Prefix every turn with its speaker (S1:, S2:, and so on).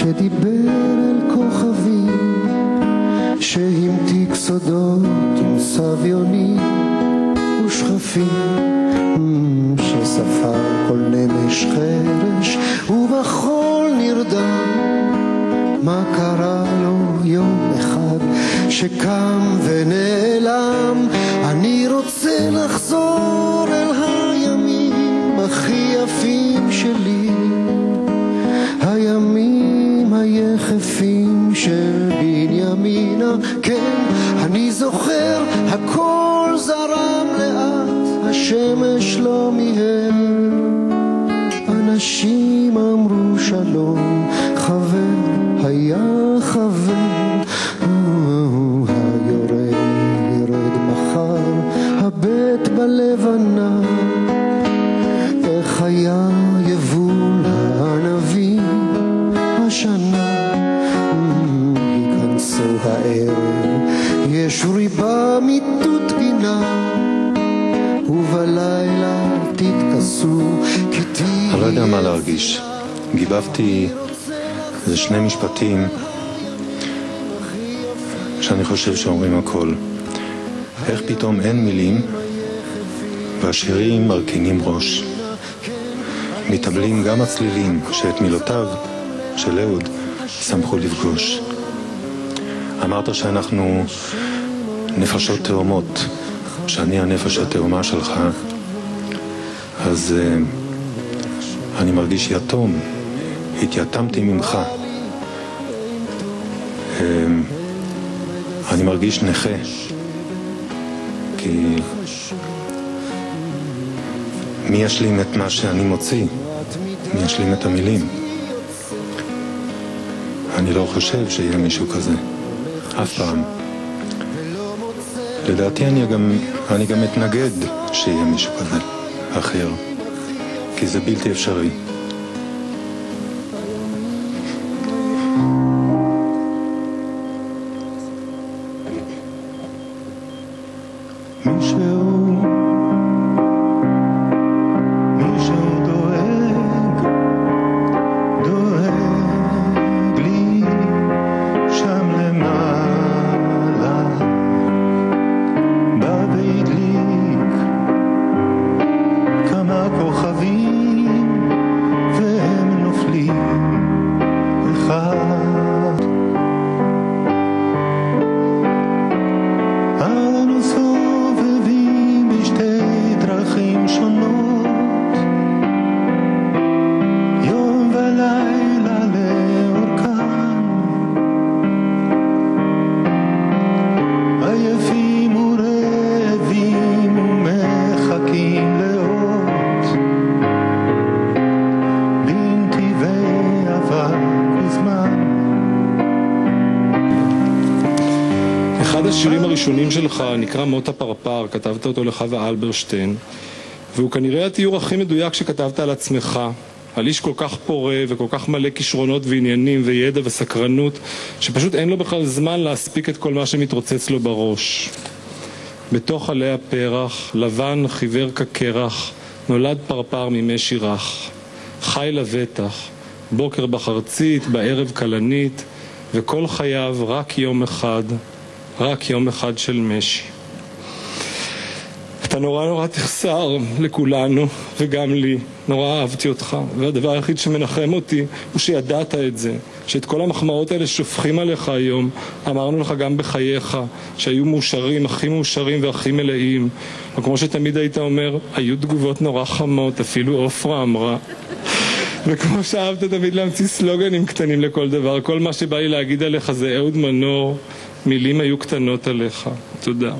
S1: שדיבר אל כוכבים, שהמתיק סודות עם סביונים ושכפים, שספר כל נמש חרש ובחול נרדם. מה קרה לו יום אחד שקם ונעלם? אני רוצה לחזור אל הימים הכי יפים שלי, הימים היחפים של בנימינה. כן, אני זוכר, הכל זרם לאט, השמש לא מיהר, אנשים אמרו שלום, חבר היה חבר. היורד ירד מחר, הבט בלבנה, איך היה יבול הענבים השנה. היכנסו הערב, יש ריבה מיטוט גינה, ובלילה תתכסו כתיב.
S2: אני לא יודע מה להרגיש. גיבבתי איזה 2 משפטים שאני חושב שאומרים הכל. איך פתאום אין מילים והשירים מרכינים ראש, מתאבלים גם הצלילים שאת מילותיו של אהוד שמחו לפגוש. אמרת שאנחנו נפשות תאומות, שאני הנפש התאומה שלך, אז אני מרגיש יתום, התייתמתי ממך. אני מרגיש נכה, כי מי ישלים את מה שאני מוציא? מי ישלים את המילים? אני לא חושב שיהיה מישהו כזה, אף פעם. לדעתי אני גם מתנגד שיהיה מישהו כזה, אחר, כי זה בלתי אפשרי.
S3: אחד השירים הראשונים שלך נקרא מות הפרפר, כתבת אותו לחווה אלברשטיין, והוא כנראה התיאור הכי מדויק שכתבת על עצמך, על איש כל כך פורה וכל כך מלא כישרונות ועניינים וידע וסקרנות, שפשוט אין לו בכלל זמן להספיק את כל מה שמתרוצץ לו בראש. בתוך עלי הפרח, לבן חיוור כקרח, נולד פרפר ממשי רך. חי לבטח, בוקר בחרצית, בערב כלנית, וכל חייו רק יום אחד של משי. אתה נורא תחסר לכולנו וגם לי, נורא אהבתי אותך, והדבר היחיד שמנחם אותי הוא שידעת את זה, שאת כל המחמאות האלה שופכים עליך היום, אמרנו לך גם בחייך, שהיו מאושרים, הכי מאושרים והכי מלאים, וכמו שתמיד היית אומר, היו תגובות נורא חמות, אפילו אופרה אמרה. וכמו שאהבת תמיד להמציא סלוגנים קטנים לכל דבר, כל מה שבא לי להגיד עליך זה אהוד מנור, מילים היו קטנות עליך. תודה.